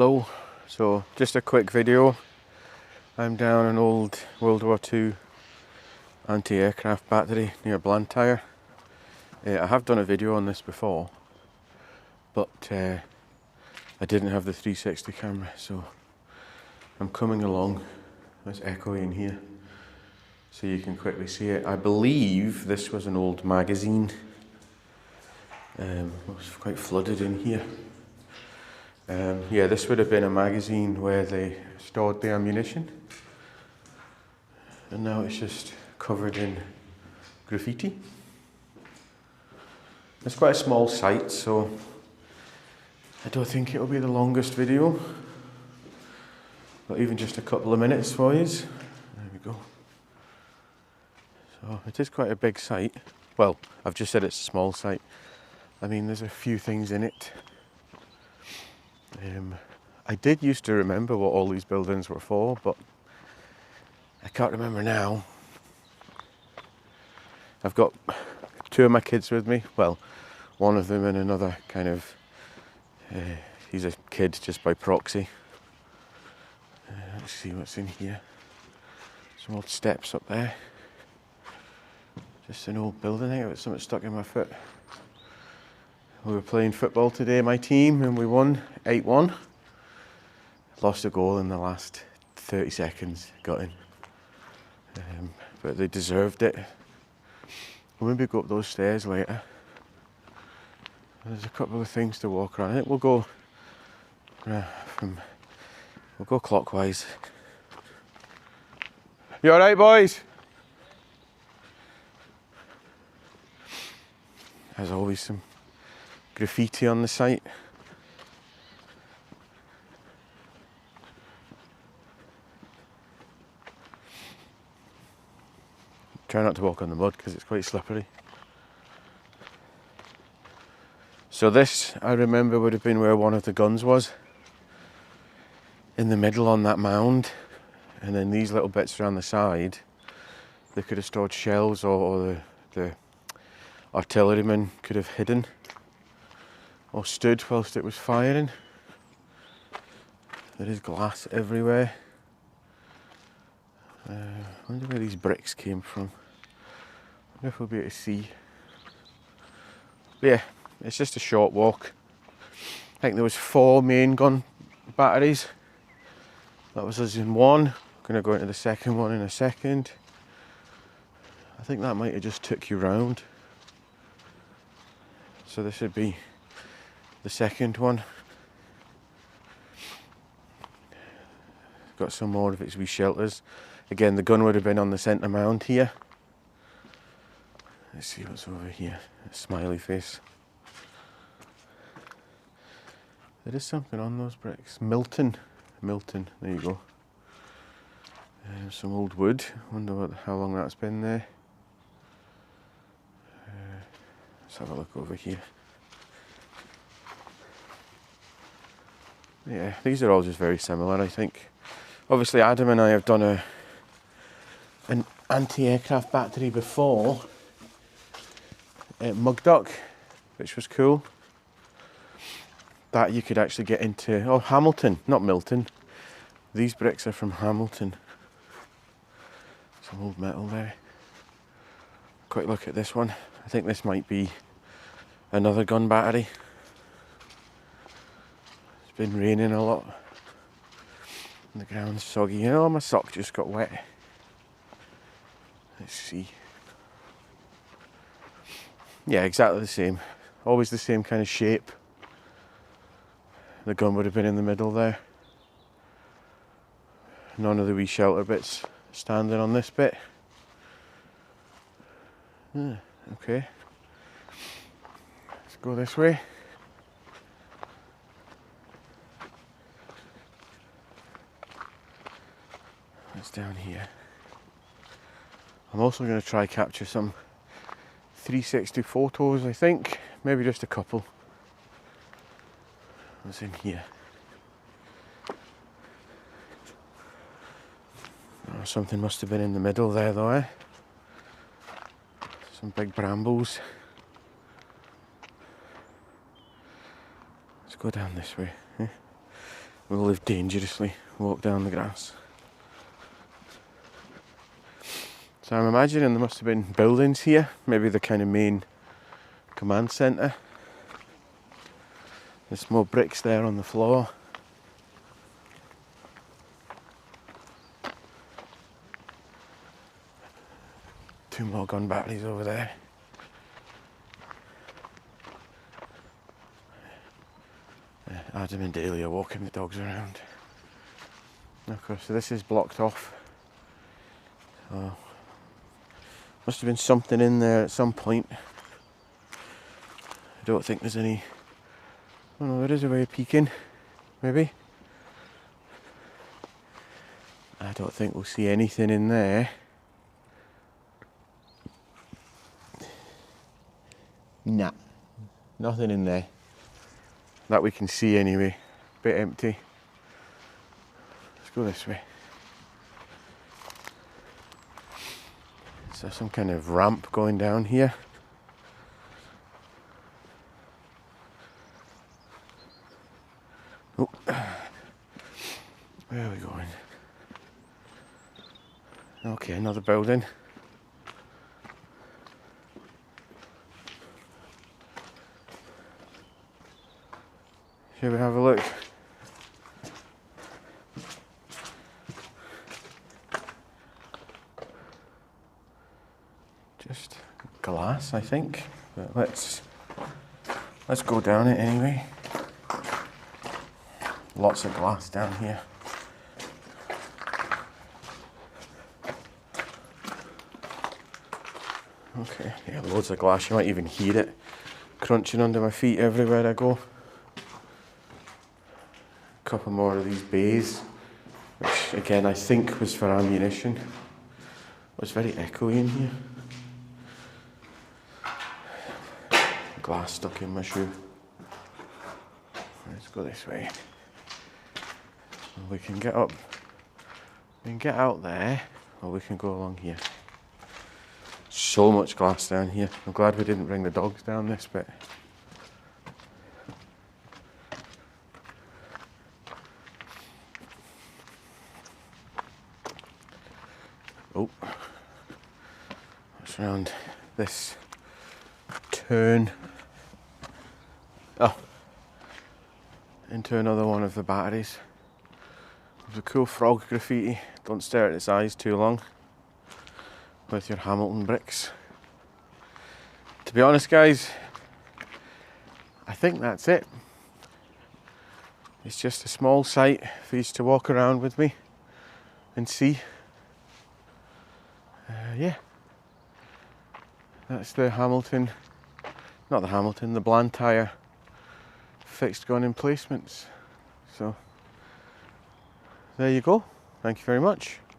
Hello, so just a quick video. I'm down an old World War II anti-aircraft battery near Blantyre. I have done a video on this before, but I didn't have the 360 camera, so I'm coming along. It's echoey in here, so you can quickly see it. I believe this was an old magazine. It was quite flooded in here. Yeah, this would have been a magazine where they stored the ammunition, and now it's just covered in graffiti. It's quite a small site, so I don't think it'll be the longest video, but even just a couple of minutes for you. There we go. So it is quite a big site. Well, I've just said it's a small site. I mean, there's a few things in it. I did used to remember what all these buildings were for, but I can't remember now. I've got two of my kids with me. Well, one of them and another kind of, he's a kid just by proxy. Let's see what's in here. Some old steps up there. Just an old building. I think it's something stuck in my foot. We were playing football today, my team, and we won 8-1. Lost a goal in the last 30 seconds, got in. But they deserved it. We'll maybe go up those stairs later. There's a couple of things to walk around. I think we'll go we'll go clockwise. You alright, boys? There's always some graffiti on the site. Try not to walk on the mud because it's quite slippery. So this, I remember, would have been where one of the guns was. In the middle on that mound. And then these little bits around the side, they could have stored shells, or the artilleryman could have hidden or stood whilst it was firing. There is glass everywhere. I wonder where these bricks came from. I wonder if we'll be able to see. But yeah, it's just a short walk. I think there was 4 main gun batteries. That was us in one. I'm gonna go into the second one in a second. I think that might have just took you round. So this would be the second one. Got some more of its wee shelters. Again, the gun would have been on the centre mound here. Let's see what's over here. A smiley face. There is something on those bricks. Milton, there you go. Some old wood. Wonder how long that's been there. Let's have a look over here. Yeah, these are all just very similar, I think. Obviously, Adam and I have done an anti-aircraft battery before at Mugdock, which was cool. That you could actually get into. Oh, Hamilton, not Milton. These bricks are from Hamilton. Some old metal there. Quick look at this one. I think this might be another gun battery. It's been raining a lot. And the ground's soggy. Oh, my sock just got wet. Let's see. Yeah, exactly the same. Always the same kind of shape. The gun would have been in the middle there. None of the wee shelter bits standing on this bit. Okay. Let's go this way. It's down here. I'm also going to try capture some 360 photos, I think. Maybe just a couple. What's in here? Oh, something must have been in the middle there though, eh? Some big brambles. Let's go down this way. Eh? will live dangerously, walk down the grass. So I'm imagining there must have been buildings here, maybe the kind of main command centre. There's more bricks there on the floor. Two more gun batteries over there. Adam and Daly are walking the dogs around. Okay, so this is blocked off. So must have been something in there at some point. I don't think there's any. Oh no, there is a way of peeking, maybe. I don't think we'll see anything in there. Nah, nothing in there. That we can see anyway. Bit empty. Let's go this way. Is there some kind of ramp going down here? Oh, where are we going? Okay, another building. Shall we have a look? Just glass, I think. But let's go down it anyway. Lots of glass down here. Okay, yeah, loads of glass. You might even hear it crunching under my feet everywhere I go. A couple more of these bays, which again I think was for ammunition. It's very echoey in here. Glass stuck in my shoe. Let's go this way. We can get up. We can get out there, or we can go along here. So much glass down here. I'm glad we didn't bring the dogs down this bit. Oh, that's round this turn. Oh, into another one of the batteries. There's a cool frog graffiti. Don't stare at its eyes too long with your Hamilton bricks. To be honest, guys, I think that's it. It's just a small site for you to walk around with me and see. Yeah, that's the Hamilton, not the Hamilton, the Blantyre fixed gun emplacements. So there you go. Thank you very much.